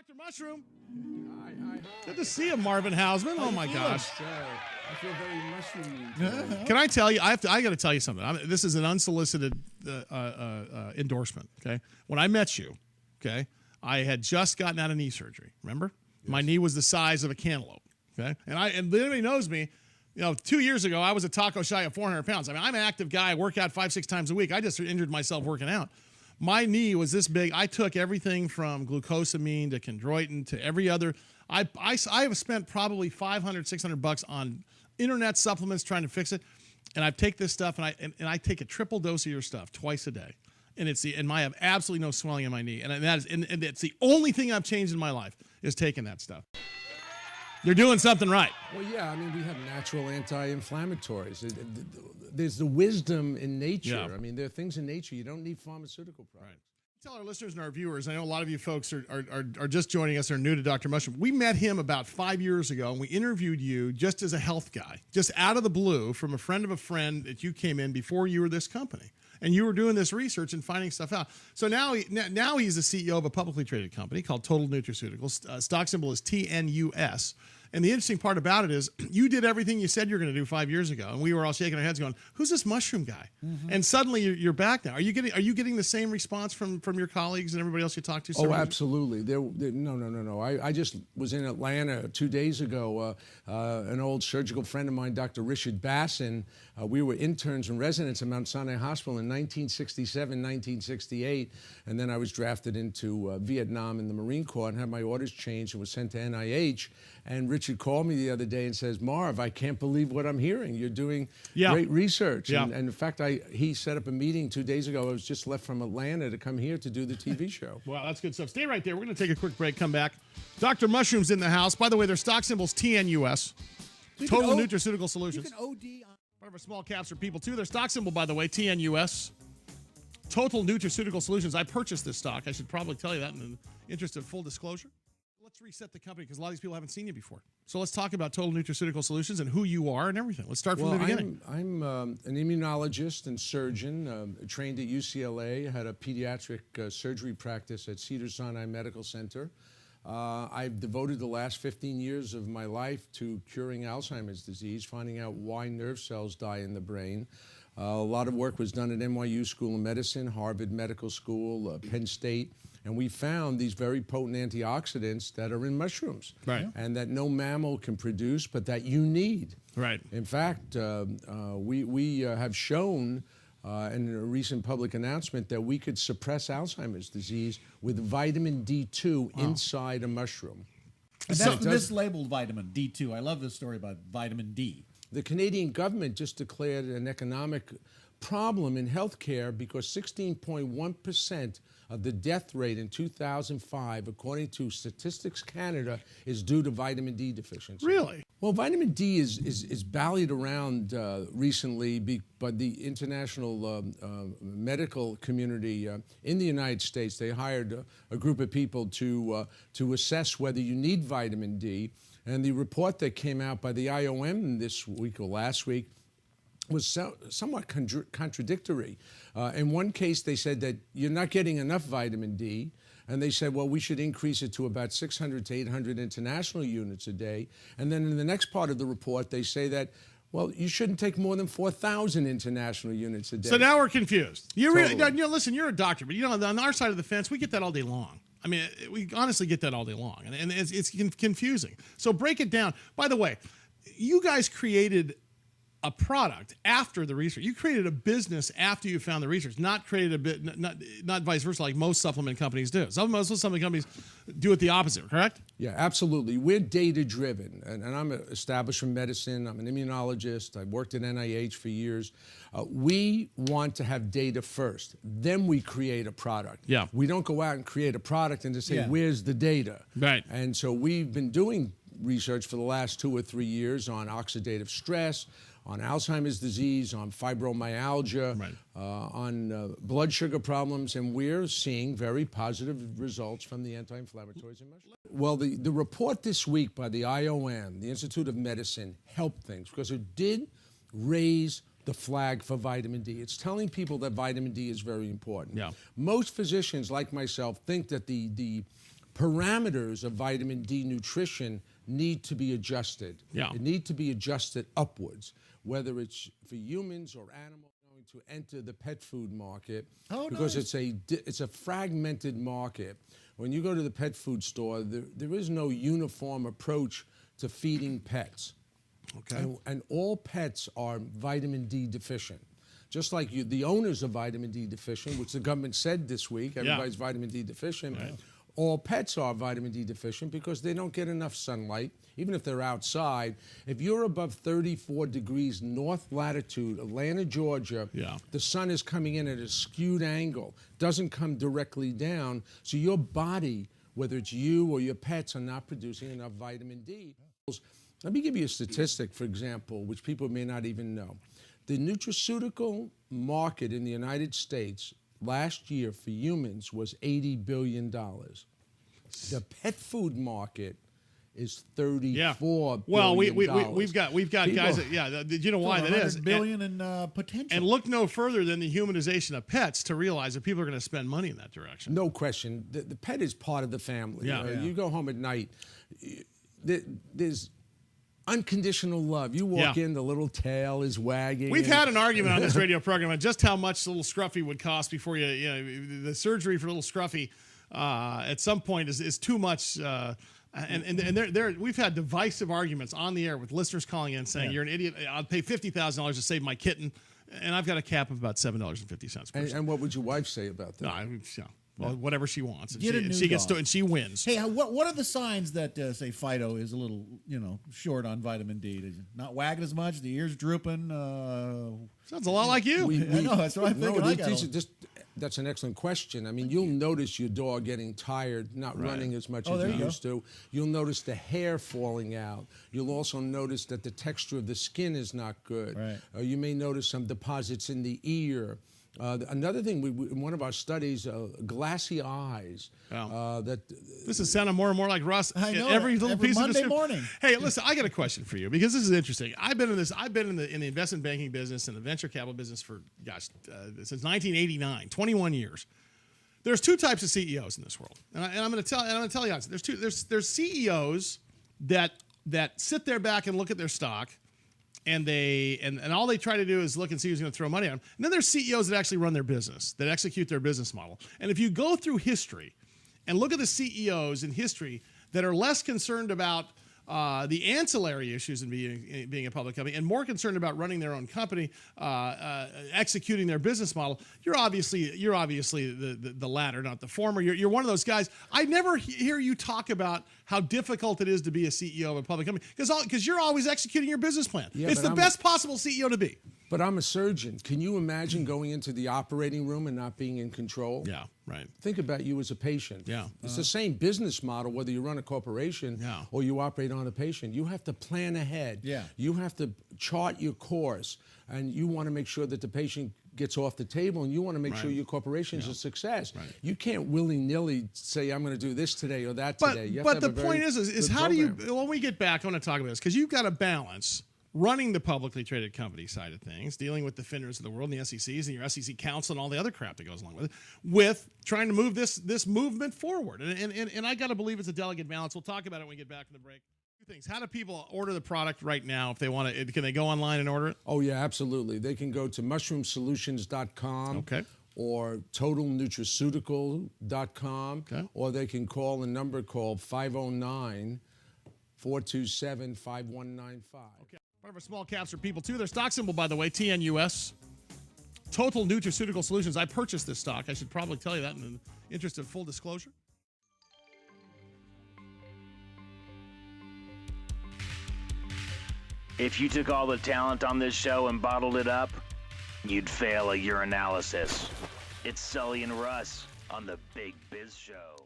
Dr. Mushroom. Hi. Good to see you, Marvin Hausman. Oh my gosh. I feel very mushroomy. Can I tell you? I got to tell you something. This is an unsolicited endorsement. Okay. When I met you, okay, I had just gotten out of knee surgery. Remember, my knee was the size of a cantaloupe. Okay, and anybody knows me. 2 years ago, I was a taco shy of 400 pounds. I mean, I'm an active guy. I work out 5-6 times a week. I just injured myself working out. My knee was this big. I took everything from glucosamine to chondroitin to every other. I have spent probably $500-600 on internet supplements trying to fix it. And I take this stuff and I take a triple dose of your stuff twice a day. And I have absolutely no swelling in my knee. And it's the only thing I've changed in my life is taking that stuff. You're doing something right. Well, yeah, I mean, we have natural anti-inflammatories. There's the wisdom in nature. Yeah. I mean, there are things in nature you don't need pharmaceutical products. Right. Tell our listeners and our viewers, I know a lot of you folks are just joining us, are new to Dr. Mushroom. We met him about 5 years ago, and we interviewed you just as a health guy, just out of the blue from a friend of a friend that you came in before you were this company. And you were doing this research and finding stuff out. So now he's the CEO of a publicly traded company called Total Nutraceuticals. Stock symbol is TNUS. And the interesting part about it is you did everything you said you were going to do 5 years ago, and we were all shaking our heads going, who's this mushroom guy? Mm-hmm. And suddenly you're back now. Are you getting the same response from your colleagues and everybody else you talk to? Oh, absolutely. No. I just was in Atlanta 2 days ago. An old surgical friend of mine, Dr. Richard Bassin, we were interns and residents at Mount Sinai Hospital in 1967, 1968, and then I was drafted into Vietnam in the Marine Corps and had my orders changed and was sent to NIH. And Richard called me the other day and says, Marv, I can't believe what I'm hearing. You're doing great research. Yeah. And in fact, he set up a meeting 2 days ago. I was just left from Atlanta to come here to do the TV show. Wow, that's good stuff. Stay right there. We're going to take a quick break, come back. Dr. Mushroom's in the house. By the way, their stock symbol's TNUS. Total Nutraceutical Solutions. You can OD on Part of our small caps are people, too. Their stock symbol, by the way, TNUS. Total Nutraceutical Solutions. I purchased this stock. I should probably tell you that in the interest of full disclosure. Let's reset the company because a lot of these people haven't seen you before. So let's talk about Total Nutraceutical Solutions and who you are and everything. Let's start from the beginning. I'm an immunologist and surgeon, trained at UCLA, had a pediatric surgery practice at Cedars-Sinai Medical Center. I've devoted the last 15 years of my life to curing Alzheimer's disease, finding out why nerve cells die in the brain. A lot of work was done at NYU School of Medicine, Harvard Medical School, Penn State, and we found these very potent antioxidants that are in mushrooms, right, and that no mammal can produce, but that you need. Right. In fact, we have shown in a recent public announcement that we could suppress Alzheimer's disease with vitamin D2 inside a mushroom. And that's mislabeled vitamin D2. I love this story about vitamin D. The Canadian government just declared an economic problem in healthcare because 16.1% of the death rate in 2005, according to Statistics Canada, is due to vitamin D deficiency. Really? Well, vitamin D is ballied around recently by the international medical community in the United States. They hired a group of people to assess whether you need vitamin D. And the report that came out by the IOM this week or last week was somewhat contradictory. In one case, they said that you're not getting enough vitamin D, and they said, well, we should increase it to about 600 to 800 international units a day. And then in the next part of the report, they say that, well, you shouldn't take more than 4,000 international units a day. So now we're confused. Totally. Listen, you're a doctor, but on our side of the fence, we get that all day long. I mean, we honestly get that all day long, and it's confusing. So break it down. By the way, you guys created a product after the research. You created a business after you found the research, not vice versa like most supplement companies do. Most supplement companies do it the opposite, correct? Yeah, absolutely. We're data-driven, and I'm established in medicine. I'm an immunologist. I've worked at NIH for years. We want to have data first. Then we create a product. Yeah. We don't go out and create a product and just say, where's the data? Right. And so we've been doing research for the last 2 or 3 years on oxidative stress, on Alzheimer's disease, on fibromyalgia, right, on blood sugar problems, and we're seeing very positive results from the anti-inflammatories in mushrooms. Well, the report this week by the IOM, the Institute of Medicine, helped things because it did raise the flag for vitamin D. It's telling people that vitamin D is very important. Yeah. Most physicians, like myself, think that the parameters of vitamin D nutrition need to be adjusted. Yeah. It need to be adjusted upwards, whether it's for humans or animals going to enter the pet food market, because nice. it's a fragmented market. When you go to the pet food store, there is no uniform approach to feeding pets. Okay. And all pets are vitamin D deficient. Just like the owners are vitamin D deficient, which the government said this week, everybody's vitamin D deficient. Right. All pets are vitamin D deficient because they don't get enough sunlight, even if they're outside. If you're above 34 degrees north latitude, Atlanta, Georgia, the sun is coming in at a skewed angle, doesn't come directly down, so your body, whether it's you or your pets, are not producing enough vitamin D. Let me give you a statistic, for example, which people may not even know. The nutraceutical market in the United States last year for humans was $80 billion. The pet food market is $34 billion. Well, we've got people, guys that, you know why that is? $100 billion in potential. And look no further than the humanization of pets to realize that people are going to spend money in that direction. No question. The pet is part of the family. Yeah. You go home at night, there's unconditional love. You walk in, the little tail is wagging. We've had an argument on this radio program on just how much little Scruffy would cost before the surgery for little Scruffy at some point is too much. And we've had divisive arguments on the air with listeners calling in saying, you're an idiot. I'll pay $50,000 to save my kitten. And I've got a cap of about $7.50 per and what would your wife say about that? No, well, whatever she wants. And Get a new she gets dog. to, and she wins. Hey, what are the signs that say Fido is a little, short on vitamin D? Did you not wagging as much? The ears drooping? Sounds a lot like you. I know, that's what I'm thinking. That's an excellent question. I mean, you'll notice your dog getting tired, not running as much as he used to. You'll notice the hair falling out. You'll also notice that the texture of the skin is not good. Right. You may notice some deposits in the ear. Another thing, in one of our studies, glassy eyes. This is sounding more and more like Russ. I know every little every piece Monday of morning. Hey, listen, I got a question for you because this is interesting. I've been in the investment banking business and the venture capital business for since 1989, 21 years. There's two types of CEOs in this world, and I'm going to tell you honestly. There's CEOs that sit there back and look at their stock. And all they try to do is look and see who's going to throw money at them. And then there's CEOs that actually run their business, that execute their business model. And if you go through history and look at the CEOs in history that are less concerned about the ancillary issues in being a public company and more concerned about running their own company, executing their business model, you're obviously the latter, not the former. You're one of those guys. I never hear you talk about how difficult it is to be a CEO of a public company because you're always executing your business plan. Yeah, it's the best possible CEO to be. But I'm a surgeon. Can you imagine going into the operating room and not being in control? Yeah, right. Think about you as a patient. Yeah. It's the same business model whether you run a corporation or you operate on a patient. You have to plan ahead. Yeah. You have to chart your course, and you want to make sure that the patient gets off the table, and you want to make sure your corporation is a success. Right. You can't willy-nilly say, I'm going to do this today or that today. You have but to the have a point very is good how do you, program. when we get back, I want to talk about this because you've got to balance running the publicly traded company side of things, dealing with the FINRAs of the world and the SECs and your SEC council and all the other crap that goes along with it, with trying to move this movement forward. And I got to believe it's a delicate balance. We'll talk about it when we get back from the break. Two things. How do people order the product right now if they want to? Can they go online and order it? Oh, yeah, absolutely. They can go to mushroomsolutions.com. Okay. Or totalnutraceutical.com. Okay. Or they can call a number called 509-427-5195. Okay. Part of our small caps are people, too. Their stock symbol, by the way, TNUS. Total Nutraceutical Solutions. I purchased this stock. I should probably tell you that in the interest of full disclosure. If you took all the talent on this show and bottled it up, you'd fail a urinalysis. It's Sully and Russ on the Big Biz Show.